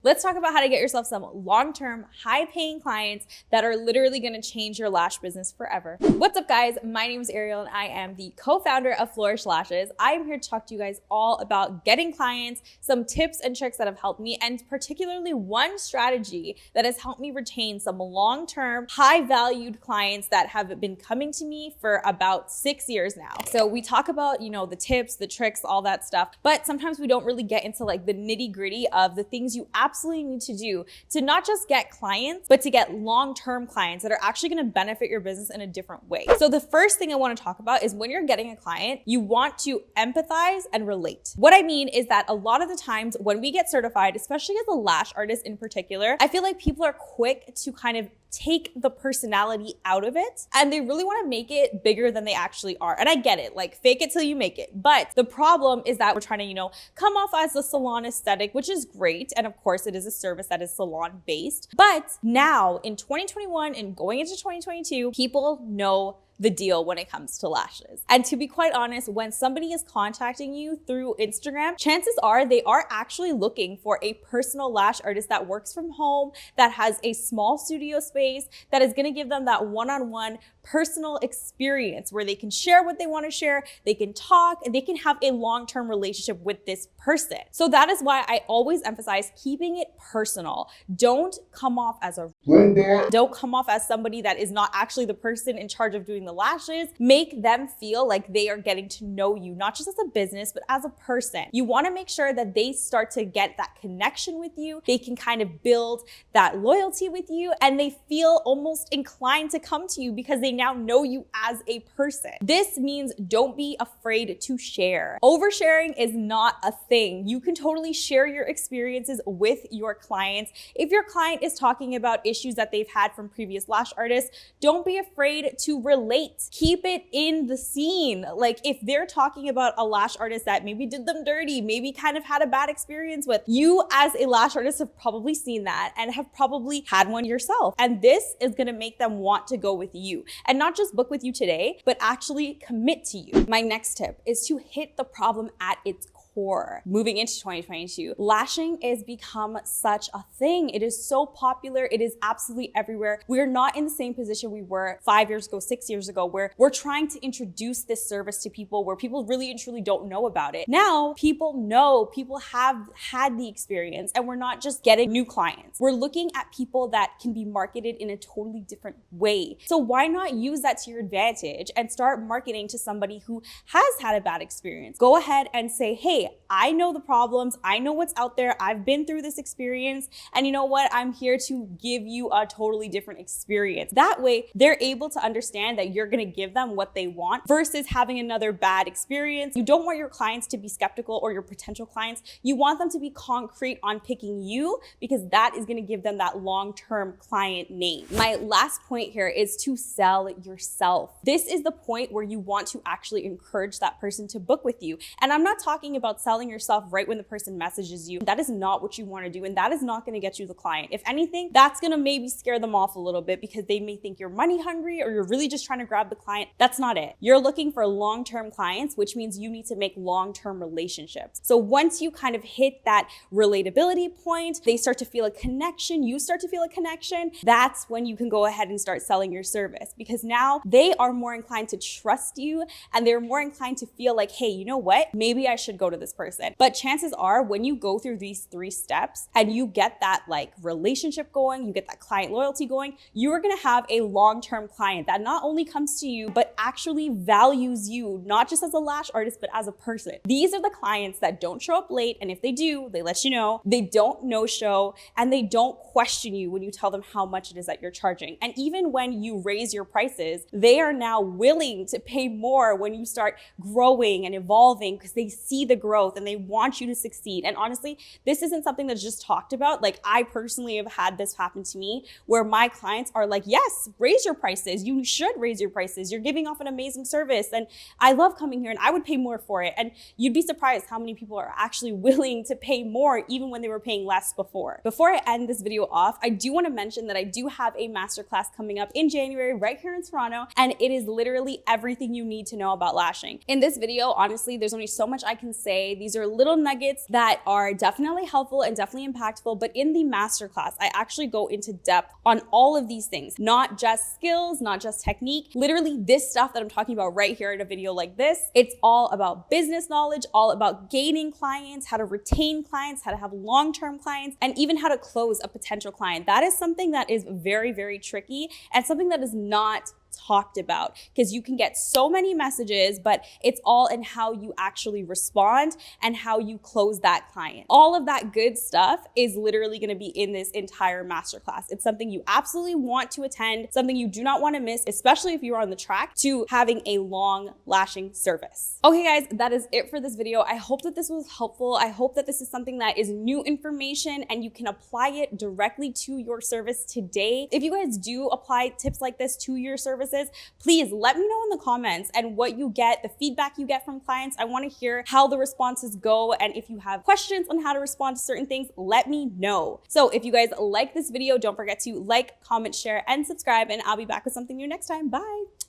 Let's talk about how to get yourself some long-term, high-paying clients that are literally gonna change your lash business forever. What's up, guys? My name is Ariel and I am the co-founder of Flowrish Lashes. I am here to talk to you guys all about getting clients, some tips and tricks that have helped me, and particularly one strategy that has helped me retain some long-term, high-valued clients that have been coming to me for about 6 years now. So we talk about, the tips, the tricks, all that stuff, but sometimes we don't really get into like the nitty-gritty of the things you absolutely need to do to not just get clients, but to get long-term clients that are actually going to benefit your business in a different way. So the first thing I want to talk about is when you're getting a client, you want to empathize and relate. What I mean is that a lot of the times when we get certified, especially as a lash artist in particular, I feel like people are quick to kind of take the personality out of it and they really want to make it bigger than they actually are. And I get it, like fake it till you make it. But the problem is that we're trying to, come off as the salon aesthetic, which is great. And of course it is a service that is salon based. But now in 2021 and going into 2022, people know the deal when it comes to lashes. And to be quite honest, when somebody is contacting you through Instagram, chances are they are actually looking for a personal lash artist that works from home, that has a small studio space, that is gonna give them that one-on-one personal experience where they can share what they wanna share, they can talk, and they can have a long-term relationship with this person. So that is why I always emphasize keeping it personal. Don't come off as a robot. Don't come off as somebody that is not actually the person in charge of doing the lashes. Make them feel like they are getting to know you, not just as a business, but as a person. You want to make sure that they start to get that connection with you. They can kind of build that loyalty with you and they feel almost inclined to come to you because they now know you as a person. This means don't be afraid to share. Oversharing is not a thing. You can totally share your experiences with your clients. If your client is talking about issues that they've had from previous lash artists, don't be afraid to relate. Keep it in the scene. Like if they're talking about a lash artist that maybe did them dirty, maybe kind of had a bad experience with, you as a lash artist have probably seen that and have probably had one yourself. And this is gonna make them want to go with you and not just book with you today, but actually commit to you. My next tip is to hit the problem at its core. Moving into 2022, lashing has become such a thing. It is so popular. It is absolutely everywhere. We're not in the same position we were 5 years ago, 6 years ago, where we're trying to introduce this service to people where people really and truly don't know about it. Now, people know, people have had the experience, and we're not just getting new clients. We're looking at people that can be marketed in a totally different way. So why not use that to your advantage and start marketing to somebody who has had a bad experience? Go ahead and say, hey, I know the problems. I know what's out there. I've been through this experience. And you know what? I'm here to give you a totally different experience. That way, they're able to understand that you're going to give them what they want versus having another bad experience. You don't want your clients to be skeptical or your potential clients. You want them to be concrete on picking you because that is going to give them that long-term client name. My last point here is to sell yourself. This is the point where you want to actually encourage that person to book with you. And I'm not talking about selling yourself right when the person messages you. That is not what you want to do, and that is not going to get you the client. If anything, that's going to maybe scare them off a little bit because they may think you're money hungry or you're really just trying to grab the client. That's not it. You're looking for long-term clients, which means you need to make long-term relationships. So once you kind of hit that relatability point, they start to feel a connection, you start to feel a connection, that's when you can go ahead and start selling your service because now they are more inclined to trust you and they're more inclined to feel like, hey, you know what? Maybe I should go to this person. But chances are when you go through these 3 steps and you get that like relationship going, you get that client loyalty going, you are going to have a long-term client that not only comes to you, but actually values you, not just as a lash artist, but as a person. These are the clients that don't show up late. And if they do, they let you know, they don't no-show, and they don't question you when you tell them how much it is that you're charging. And even when you raise your prices, they are now willing to pay more when you start growing and evolving because they see the growth and they want you to succeed. And honestly, this isn't something that's just talked about. Like I personally have had this happen to me where my clients are like, yes, raise your prices. You should raise your prices. You're giving off an amazing service. And I love coming here and I would pay more for it. And you'd be surprised how many people are actually willing to pay more even when they were paying less before. Before I end this video off, I do want to mention that I do have a masterclass coming up in January right here in Toronto. And it is literally everything you need to know about lashing. In this video, honestly, there's only so much I can say today. These are little nuggets that are definitely helpful and definitely impactful, but in the masterclass, I actually go into depth on all of these things, not just skills, not just technique. Literally this stuff that I'm talking about right here in a video like this, it's all about business knowledge, all about gaining clients, how to retain clients, how to have long-term clients, and even how to close a potential client. That is something that is very, very tricky and something that is not talked about, because you can get so many messages, but it's all in how you actually respond and how you close that client. All of that good stuff is literally going to be in this entire masterclass. It's something you absolutely want to attend, something you do not want to miss, especially if you're on the track to having a long lashing service. Okay guys, that is it for this video. I hope that this was helpful. I hope that this is something that is new information and you can apply it directly to your service today. If you guys do apply tips like this to your services, please let me know in the comments and what you get, the feedback you get from clients. I want to hear how the responses go. And if you have questions on how to respond to certain things, let me know. So if you guys like this video, don't forget to like, comment, share, and subscribe, and I'll be back with something new next time. Bye.